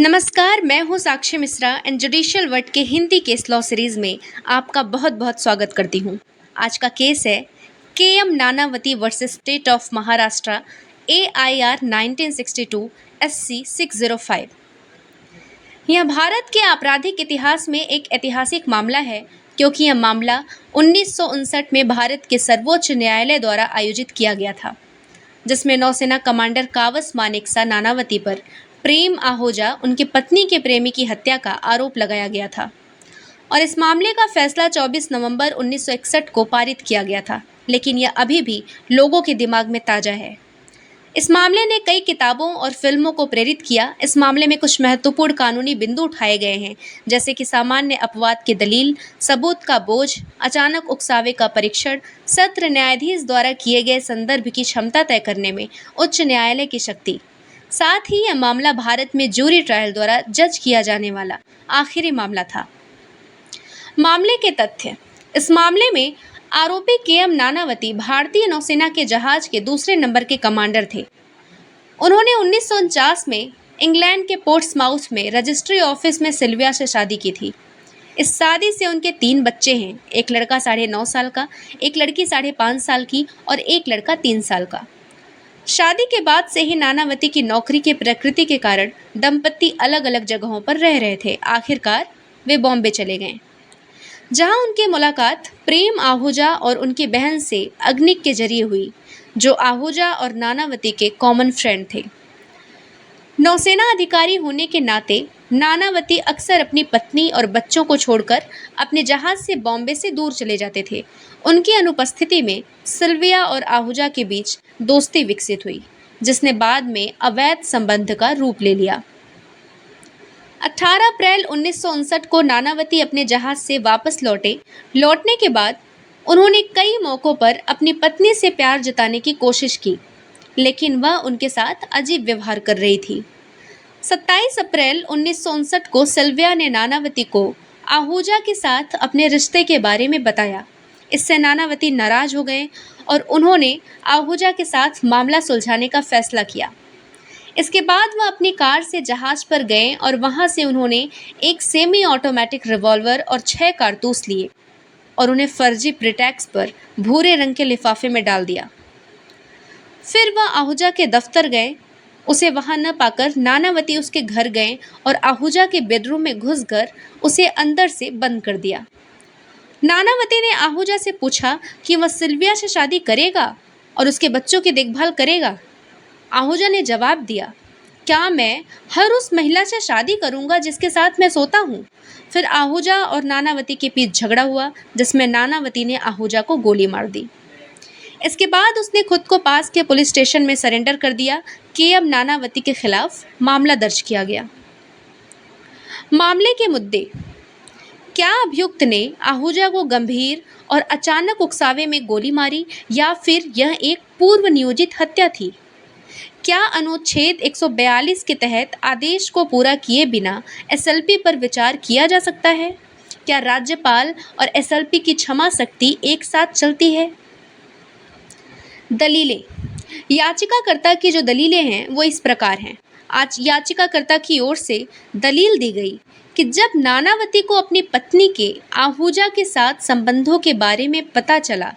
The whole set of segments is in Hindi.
नमस्कार, मैं हूँ साक्षी मिश्रा एंड जुडिशियल वर्ड के हिंदी केस लॉ सीरीज़ में आपका बहुत बहुत स्वागत करती हूँ। आज का केस है KM. Nanavati versus state of Maharashtra AIR 1962 SC 605। यह भारत के आपराधिक इतिहास में एक ऐतिहासिक मामला है क्योंकि यह मामला 1959 में भारत के सर्वोच्च न्यायालय द्वारा आयोजित किया गया था, जिसमें नौसेना कमांडर कावस मानेकशॉ नानावती पर प्रेम आहूजा उनकी पत्नी के प्रेमी की हत्या का आरोप लगाया गया था और इस मामले का फैसला 24 नवंबर 1961 को पारित किया गया था, लेकिन यह अभी भी लोगों के दिमाग में ताज़ा है। इस मामले ने कई किताबों और फिल्मों को प्रेरित किया। इस मामले में कुछ महत्वपूर्ण कानूनी बिंदु उठाए गए हैं, जैसे कि सामान्य अपवाद की दलील, सबूत का बोझ, अचानक उकसावे का परीक्षण, सत्र न्यायाधीश द्वारा किए गए संदर्भ की क्षमता तय करने में उच्च न्यायालय की शक्ति। साथ ही यह मामला भारत में जूरी ट्रायल द्वारा जज किया जाने वाला आखिरी मामला था। मामले के तथ्य। इस मामले में आरोपी के.एम. नानावती भारतीय नौसेना के जहाज के दूसरे नंबर के कमांडर थे। उन्होंने 1949 में इंग्लैंड के पोर्ट्समाउथ में रजिस्ट्री ऑफिस में सिल्विया से शादी की थी। इस शादी से उनके 3 बच्चे हैं, एक लड़का 9.5 साल का, एक लड़की 5.5 साल की और एक लड़का 3 साल का। शादी के बाद से ही नानावती की नौकरी की प्रकृति के कारण दंपति अलग अलग जगहों पर रह रहे थे। आखिरकार वे बॉम्बे चले गए, जहां उनकी मुलाकात प्रेम आहूजा और उनकी बहन से अग्निक के जरिए हुई, जो आहूजा और नानावती के कॉमन फ्रेंड थे। नौसेना अधिकारी होने के नाते नानावती अक्सर अपनी पत्नी और बच्चों को छोड़कर अपने जहाज से बॉम्बे से दूर चले जाते थे। उनकी अनुपस्थिति में सिल्विया और आहूजा के बीच दोस्ती विकसित हुई, जिसने बाद में अवैध संबंध का रूप ले लिया। 18 अप्रैल 1959 को नानावती अपने जहाज से वापस लौटने के बाद उन्होंने कई मौक़ों पर अपनी पत्नी से प्यार जताने की कोशिश की, लेकिन वह उनके साथ अजीब व्यवहार कर रही थी। 27 अप्रैल 1959 को सिल्विया ने नानावती को आहूजा के साथ अपने रिश्ते के बारे में बताया। इससे नानावती नाराज हो गए और उन्होंने आहूजा के साथ मामला सुलझाने का फैसला किया। इसके बाद वह अपनी कार से जहाज पर गए और वहां से उन्होंने एक सेमी ऑटोमेटिक रिवॉल्वर और 6 कारतूस लिए और उन्हें फर्जी प्रिटेक्स पर भूरे रंग के लिफाफे में डाल दिया। फिर वह आहूजा के दफ्तर गए। उसे वहां न पाकर नानावती उसके घर गए और आहूजा के बेडरूम में घुसकर उसे अंदर से बंद कर दिया। नानावती ने आहूजा से पूछा कि वह सिल्विया से शादी करेगा और उसके बच्चों की देखभाल करेगा। आहूजा ने जवाब दिया, क्या मैं हर उस महिला से शादी करूंगा जिसके साथ मैं सोता हूँ? फिर आहूजा और नानावती के बीच झगड़ा हुआ, जिसमें नानावती ने आहूजा को गोली मार दी। इसके बाद उसने खुद को पास के पुलिस स्टेशन में सरेंडर कर दिया। के.एम. नानावती के खिलाफ मामला दर्ज किया गया। मामले के मुद्दे। क्या अभियुक्त ने आहूजा को गंभीर और अचानक उकसावे में गोली मारी या फिर यह एक पूर्व नियोजित हत्या थी? क्या अनुच्छेद 142 के तहत आदेश को पूरा किए बिना SLP पर विचार किया जा सकता है? क्या राज्यपाल और SLP की क्षमा शक्ति एक साथ चलती है? दलीलें। याचिकाकर्ता की जो दलीलें हैं वो इस प्रकार हैं। आज याचिकाकर्ता की ओर से दलील दी गई कि जब नानावती को अपनी पत्नी के आहूजा के साथ संबंधों के बारे में पता चला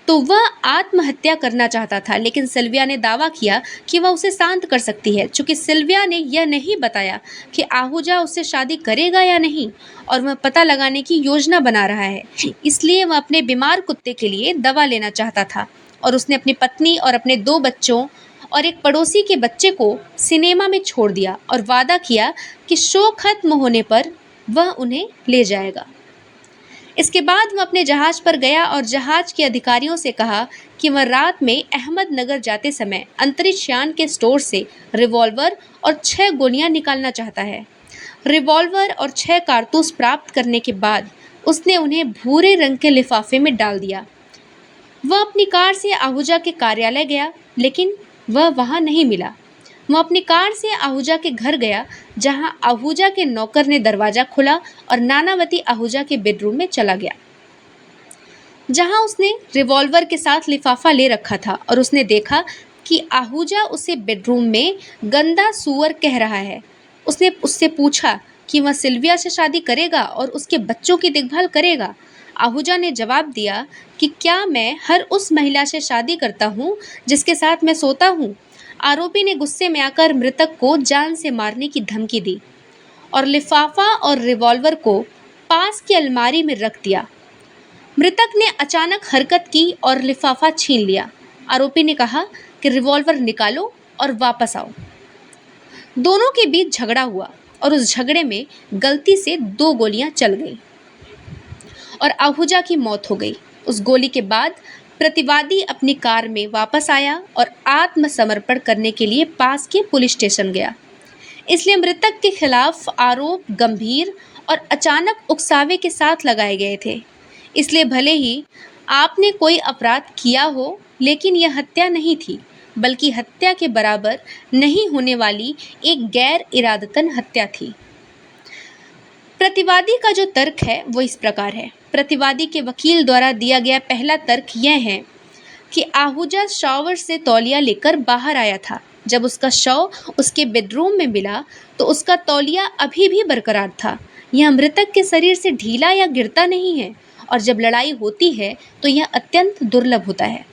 तो वह आत्महत्या करना चाहता था, लेकिन सिल्विया ने दावा किया कि वह उसे शांत कर सकती है। चूँकि सिल्विया ने यह नहीं बताया कि आहूजा उससे शादी करेगा या नहीं और वह पता लगाने की योजना बना रहा है, इसलिए वह अपने बीमार कुत्ते के लिए दवा लेना चाहता था और उसने अपनी पत्नी और अपने 2 बच्चों और एक पड़ोसी के बच्चे को सिनेमा में छोड़ दिया और वादा किया कि शो खत्म होने पर वह उन्हें ले जाएगा। इसके बाद वह अपने जहाज पर गया और जहाज के अधिकारियों से कहा कि वह रात में अहमदनगर जाते समय अंतरिक्ष यान के स्टोर से रिवॉल्वर और 6 गोलियां निकालना चाहता है। रिवॉल्वर और 6 कारतूस प्राप्त करने के बाद उसने उन्हें भूरे रंग के लिफाफे में डाल दिया। वह अपनी कार से आहूजा के कार्यालय गया, लेकिन वह वहां नहीं मिला। वह अपनी कार से आहूजा के घर गया, जहां आहूजा के नौकर ने दरवाज़ा खोला और नानावती आहूजा के बेडरूम में चला गया, जहां उसने रिवॉल्वर के साथ लिफाफा ले रखा था और उसने देखा कि आहूजा उसे बेडरूम में गंदा सुअर कह रहा है। उसने उससे पूछा कि वह सिल्विया से शादी करेगा और उसके बच्चों की देखभाल करेगा। आहूजा ने जवाब दिया कि क्या मैं हर उस महिला से शादी करता हूँ जिसके साथ मैं सोता हूँ। आरोपी ने गुस्से में आकर मृतक को जान से मारने की धमकी दी और लिफाफा और रिवॉल्वर को पास की अलमारी में रख दिया। मृतक ने अचानक हरकत की और लिफाफा छीन लिया। आरोपी ने कहा कि रिवॉल्वर निकालो और वापस आओ। दोनों के बीच झगड़ा हुआ और उस झगड़े में गलती से 2 गोलियां चल गईं और आहूजा की मौत हो गई। उस गोली के बाद प्रतिवादी अपनी कार में वापस आया और आत्मसमर्पण करने के लिए पास के पुलिस स्टेशन गया। इसलिए मृतक के खिलाफ आरोप गंभीर और अचानक उकसावे के साथ लगाए गए थे। इसलिए भले ही आपने कोई अपराध किया हो, लेकिन यह हत्या नहीं थी, बल्कि हत्या के बराबर नहीं होने वाली एक गैर इरादतन हत्या थी। प्रतिवादी का जो तर्क है वो इस प्रकार है। प्रतिवादी के वकील द्वारा दिया गया पहला तर्क यह है कि आहूजा शॉवर से तौलिया लेकर बाहर आया था। जब उसका शव उसके बेडरूम में मिला तो उसका तौलिया अभी भी बरकरार था। यह मृतक के शरीर से ढीला या गिरता नहीं है और जब लड़ाई होती है तो यह अत्यंत दुर्लभ होता है।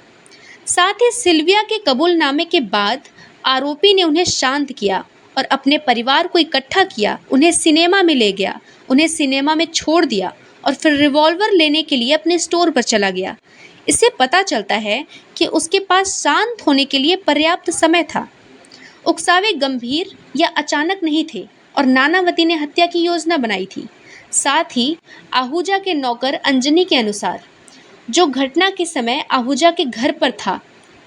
साथ ही सिल्विया के कबूलनामे के बाद आरोपी ने उन्हें शांत किया और अपने परिवार को इकट्ठा किया, उन्हें सिनेमा में ले गया, उन्हें सिनेमा में छोड़ दिया और फिर रिवॉल्वर लेने के लिए अपने स्टोर पर चला गया। इससे पता चलता है कि उसके पास शांत होने के लिए पर्याप्त समय था। उकसावे गंभीर या अचानक नहीं थे और नानावती ने हत्या की योजना बनाई थी। साथ ही आहूजा के नौकर अंजनी के अनुसार, जो घटना के समय आहूजा के घर पर था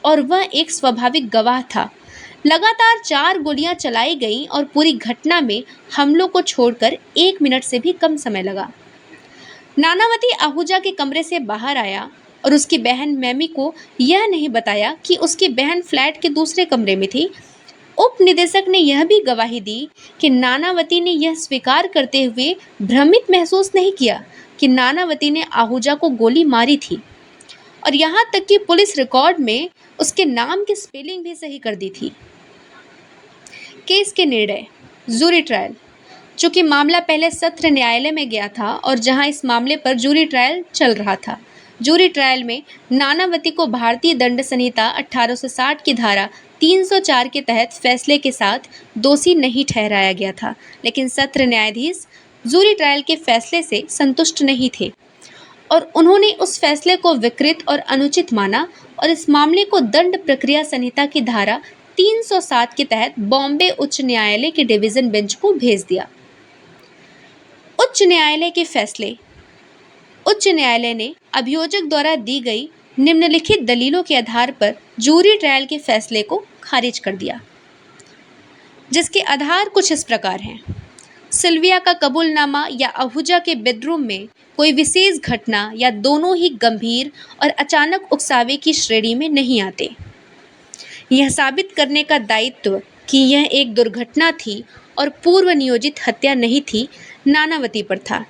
और वह एक स्वाभाविक गवाह था, लगातार 4 गोलियां चलाई गईं और पूरी घटना में हमलों को छोड़कर 1 मिनट से भी कम समय लगा। नानावती आहूजा के कमरे से बाहर आया और उसकी बहन मैमी को यह नहीं बताया कि उसकी बहन फ्लैट के दूसरे कमरे में थी। उप निदेशक ने यह भी गवाही दी कि नानावती ने यह स्वीकार करते हुए भ्रमित महसूस नहीं किया कि नानावती ने आहूजा को गोली मारी थी और यहाँ तक कि पुलिस रिकॉर्ड में उसके नाम की स्पेलिंग भी सही कर दी थी। केस के निर्णय। Jury trial. चूंकि मामला पहले सत्र न्यायालय में गया था और जहां इस मामले पर जूरी ट्रायल चल रहा था, जूरी ट्रायल में नानावती को भारतीय दंड संहिता 1860 की धारा 304 के तहत फैसले के साथ दोषी नहीं ठहराया गया था, लेकिन सत्र न्यायाधीश जूरी ट्रायल के फैसले से संतुष्ट नहीं थे और उन्होंने उस फैसले को विकृत और अनुचित माना और इस मामले को दंड प्रक्रिया संहिता की धारा 307 के तहत बॉम्बे उच्च न्यायालय के डिवीजन बेंच को भेज दिया। उच्च न्यायालय के फैसले। उच्च न्यायालय ने अभियोजक द्वारा दी गई निम्नलिखित दलीलों के आधार पर जूरी ट्रायल के फैसले को खारिज कर दिया, जिसके आधार कुछ इस प्रकार हैं। सिल्विया का कबूलनामा या आहूजा के बेडरूम में कोई विशेष घटना या दोनों ही गंभीर और अचानक उकसावे की श्रेणी में नहीं आते। यह साबित करने का दायित्व कि यह एक दुर्घटना थी और पूर्व नियोजित हत्या नहीं थी, नानावती पर था।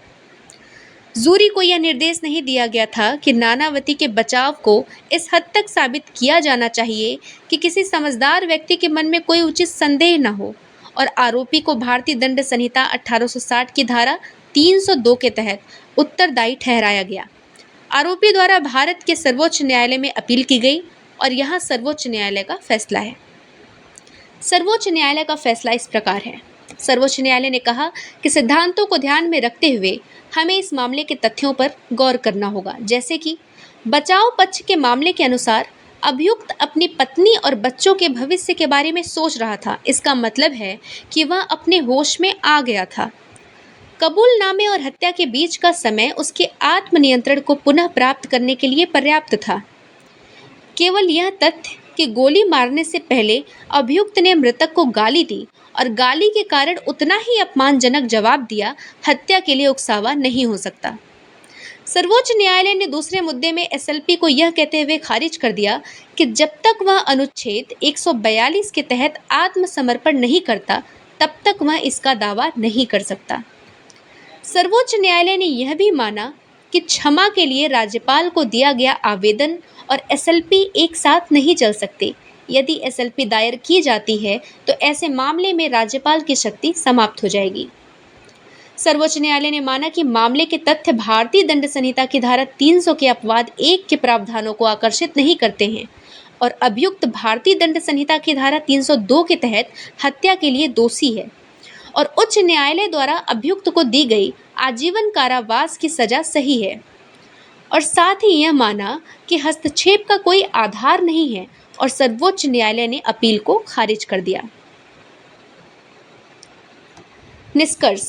जूरी को यह निर्देश नहीं दिया गया था कि नानावती के बचाव को इस हद तक साबित किया जाना चाहिए कि किसी समझदार व्यक्ति के मन में कोई उचित संदेह न हो और आरोपी को भारतीय दंड संहिता 1860 की धारा 302 के तहत उत्तरदायी ठहराया गया। आरोपी द्वारा भारत के सर्वोच्च न्यायालय में अपील की गई और यहाँ सर्वोच्च न्यायालय का फैसला है। सर्वोच्च न्यायालय का फैसला इस प्रकार है। सर्वोच्च न्यायालय ने कहा कि सिद्धांतों को ध्यान में रखते हुए हमें इस मामले के तथ्यों पर गौर करना होगा, जैसे कि बचाव पक्ष के मामले के अनुसार अभियुक्त अपनी पत्नी और बच्चों के भविष्य के बारे में सोच रहा था। इसका मतलब है कि वह अपने होश में आ गया था। कबूलनामे और हत्या के बीच का समय उसके आत्मनियंत्रण को पुनः प्राप्त करने के लिए पर्याप्त था। केवल यह तथ्य कि गोली मारने से पहले अभियुक्त ने मृतक को गाली दी और गाली के कारण उतना ही अपमानजनक जवाब दिया, हत्या के लिए उकसावा नहीं हो सकता। सर्वोच्च न्यायालय ने दूसरे मुद्दे में एसएलपी को यह कहते हुए खारिज कर दिया कि जब तक वह अनुच्छेद 142 के तहत आत्मसमर्पण नहीं करता, तब तक वह इसका दावा नहीं कर सकता। सर्वोच्च न्यायालय ने यह भी माना कि क्षमा के लिए राज्यपाल को दिया गया आवेदन और एसएलपी एक साथ नहीं चल सकते। यदि एसएलपी दायर की जाती है तो ऐसे मामले में राज्यपाल की शक्ति समाप्त हो जाएगी। सर्वोच्च न्यायालय ने माना कि मामले के तथ्य भारतीय दंड संहिता की धारा 300 के अपवाद 1 के प्रावधानों को आकर्षित नहीं करते हैं और अभियुक्त भारतीय दंड संहिता की धारा 302 के तहत हत्या के लिए दोषी है और उच्च न्यायालय द्वारा अभियुक्त को दी गई आजीवन कारावास की सजा सही है। और साथ ही यह माना कि हस्तक्षेप का कोई आधार नहीं है और सर्वोच्च न्यायालय ने अपील को खारिज कर दिया। निष्कर्ष,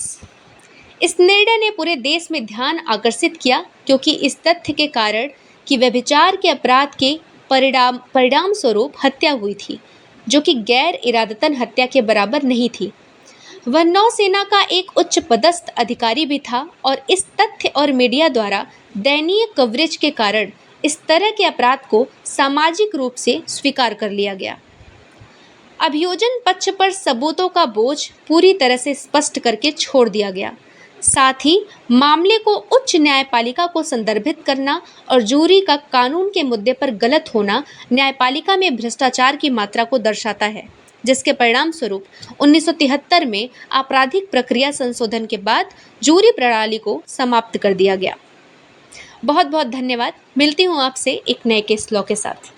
इस निर्णय ने पूरे देश में ध्यान आकर्षित किया क्योंकि इस तथ्य के कारण कि व्यभिचार के अपराध के परिणाम स्वरूप हत्या हुई थी, जो कि गैर इरादतन हत्या के बराबर नहीं थी। वह नौसेना का एक उच्च पदस्थ अधिकारी भी था और इस तथ्य और मीडिया द्वारा दयनीय कवरेज के कारण इस तरह के अपराध को सामाजिक रूप से स्वीकार कर लिया गया। अभियोजन पक्ष पर सबूतों का बोझ पूरी तरह से स्पष्ट करके छोड़ दिया गया। साथ ही मामले को उच्च न्यायपालिका को संदर्भित करना और जूरी का कानून के मुद्दे पर गलत होना न्यायपालिका में भ्रष्टाचार की मात्रा को दर्शाता है, जिसके परिणाम स्वरूप 1973 में आपराधिक प्रक्रिया संशोधन के बाद जूरी प्रणाली को समाप्त कर दिया गया। बहुत बहुत धन्यवाद। मिलती हूँ आपसे एक नए केस लॉ के साथ।